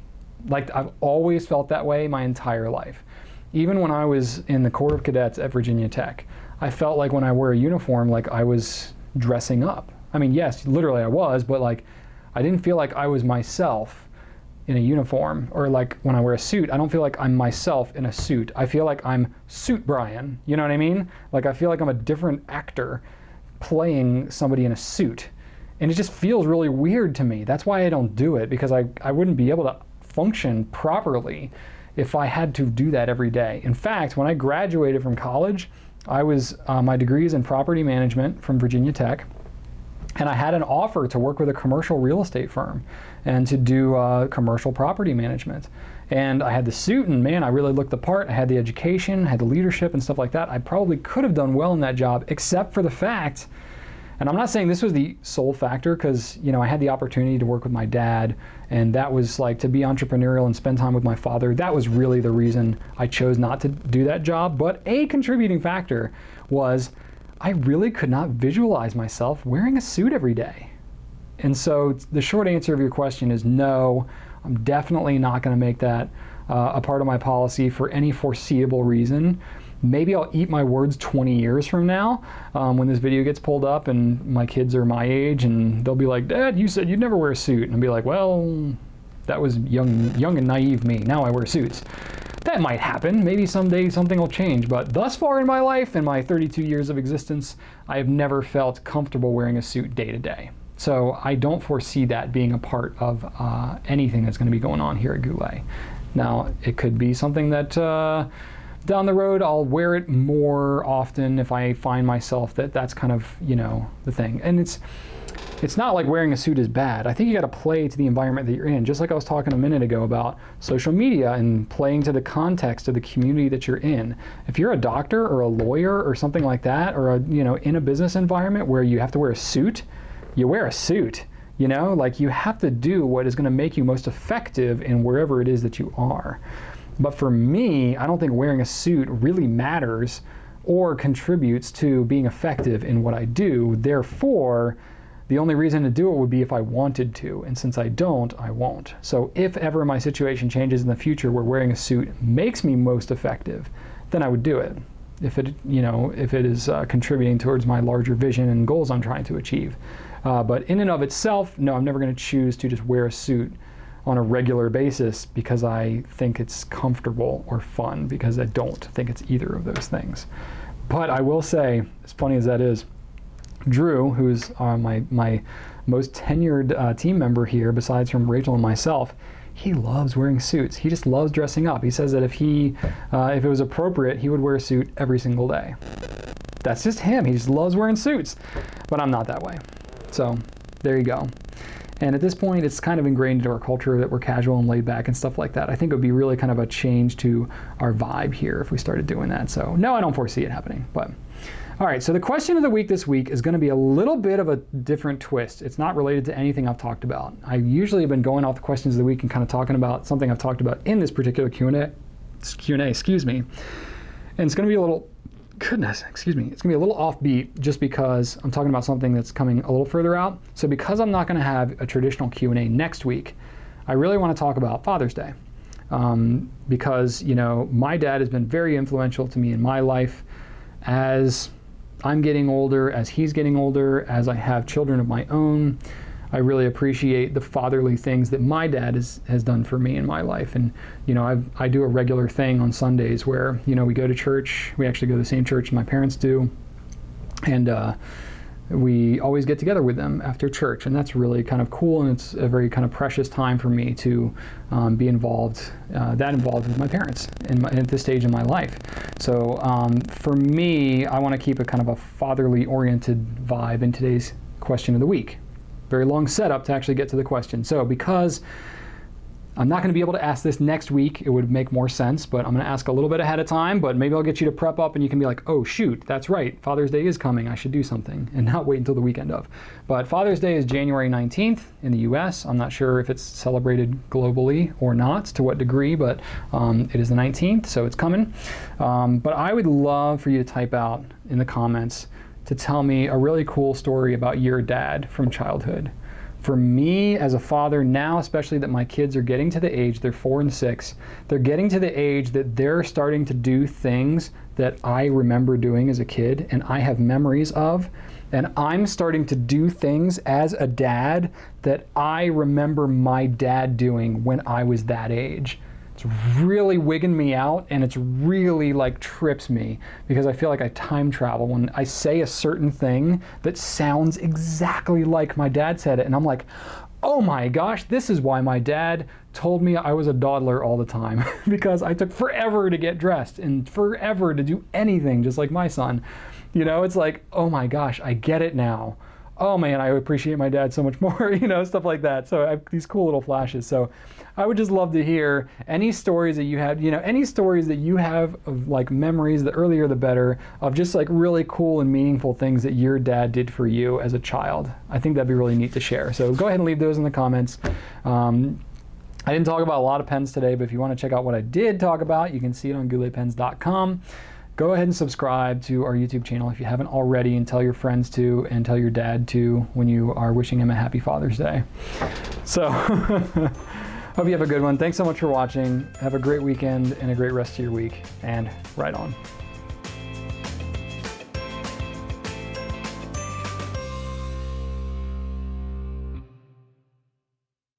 Like I've always felt that way my entire life. Even when I was in the Corps of Cadets at Virginia Tech, I felt like when I wear a uniform, like I was dressing up. I mean, yes, literally I was, but like I didn't feel like I was myself in a uniform. Or like when I wear a suit, I don't feel like I'm myself in a suit. I feel like I'm Suit Brian. You know what I mean? Like I feel like I'm a different actor playing somebody in a suit. And it just feels really weird to me. That's why I don't do it, because I wouldn't be able to function properly if I had to do that every day. In fact, when I graduated from college, I was, my degree is in property management from Virginia Tech, and I had an offer to work with a commercial real estate firm and to do commercial property management. And I had the suit, and man, I really looked the part. I had the education, had the leadership and stuff like that. I probably could have done well in that job, except for the fact, and I'm not saying this was the sole factor, because I had the opportunity to work with my dad, and that was like to be entrepreneurial and spend time with my father. That was really the reason I chose not to do that job. But a contributing factor was I really could not visualize myself wearing a suit every day. And so the short answer of your question is no, I'm definitely not going to make that a part of my policy for any foreseeable reason. Maybe I'll eat my words 20 years from now when this video gets pulled up and my kids are my age, and they'll be like, Dad, you said you'd never wear a suit. And I'll be like, well, that was young and naive me. Now I wear suits. That might happen. Maybe someday something will change. But thus far in my life, in my 32 years of existence, I have never felt comfortable wearing a suit day to day. So I don't foresee that being a part of anything that's going to be going on here at Goulet. Now, it could be something that down the road, I'll wear it more often if I find myself that's kind of, the thing. And it's not like wearing a suit is bad. I think you got to play to the environment that you're in. Just like I was talking a minute ago about social media and playing to the context of the community that you're in. If you're a doctor or a lawyer or something like that, or in a business environment where you have to wear a suit, you wear a suit. You know, like you have to do what is going to make you most effective in wherever it is that you are. But for me, I don't think wearing a suit really matters or contributes to being effective in what I do. Therefore, the only reason to do it would be if I wanted to. And since I don't, I won't. So if ever my situation changes in the future where wearing a suit makes me most effective, then I would do it. If it, you know, if it is contributing towards my larger vision and goals I'm trying to achieve. But in and of itself, no, I'm never going to choose to just wear a suit on a regular basis because I think it's comfortable or fun, because I don't think it's either of those things. But I will say, as funny as that is, Drew, who's my most tenured team member here, besides from Rachel and myself, he loves wearing suits. He just loves dressing up. He says that if it was appropriate, he would wear a suit every single day. That's just him. He just loves wearing suits. But I'm not that way. So there you go. And at this point, it's kind of ingrained into our culture that we're casual and laid back and stuff like that. I think it would be really kind of a change to our vibe here if we started doing that. So no, I don't foresee it happening. But all right, so the question of the week this week is going to be a little bit of a different twist. It's not related to anything I've talked about. I usually have been going off the questions of the week and kind of talking about something I've talked about in this particular Q&A, excuse me. And it's going to be a little, it's going to be a little offbeat just because I'm talking about something that's coming a little further out. So because I'm not going to have a traditional Q&A next week, I really want to talk about Father's Day. Because, you know, my dad has been very influential to me in my life as I'm getting older, as he's getting older, as I have children of my own. I really appreciate the fatherly things that my dad has done for me in my life. And, you know, I do a regular thing on Sundays where, you know, we go to church. We actually go to the same church my parents do. And we always get together with them after church. And that's really kind of cool. And it's a very kind of precious time for me to be involved with my parents at this stage in my life. So for me, I want to keep a kind of a fatherly oriented vibe in today's question of the week. Very long setup to actually get to the question. So because I'm not going to be able to ask this next week, it would make more sense, but I'm going to ask a little bit ahead of time, but maybe I'll get you to prep up and you can be like, oh shoot, that's right, Father's Day is coming, I should do something, and not wait until the weekend of. But Father's Day is January 19th in the US. I'm not sure if it's celebrated globally or not, to what degree, but it is the 19th, so it's coming. But I would love for you to type out in the comments to tell me a really cool story about your dad from childhood. For me as a father now, especially that my kids are getting to the age, they're 4 and 6, they're getting to the age that they're starting to do things that I remember doing as a kid and I have memories of. And I'm starting to do things as a dad that I remember my dad doing when I was that age. It's really wigging me out, and it's really like trips me because I feel like I time travel when I say a certain thing that sounds exactly like my dad said it, and I'm like, oh my gosh, this is why my dad told me I was a dawdler all the time because I took forever to get dressed and forever to do anything just like my son. You know, it's like, oh my gosh, I get it now. Oh man, I appreciate my dad so much more, you know, stuff like that. So I have these cool little flashes. So I would just love to hear any stories that you had, you know, any stories that you have of like memories, the earlier the better, of just like really cool and meaningful things that your dad did for you as a child. I think that'd be really neat to share. So go ahead and leave those in the comments. I didn't talk about a lot of pens today, but if you want to check out what I did talk about, you can see it on gouletpens.com. Go ahead and subscribe to our YouTube channel if you haven't already, and tell your friends to, and tell your dad to when you are wishing him a happy Father's Day. So, hope you have a good one. Thanks so much for watching. Have a great weekend and a great rest of your week, and right on.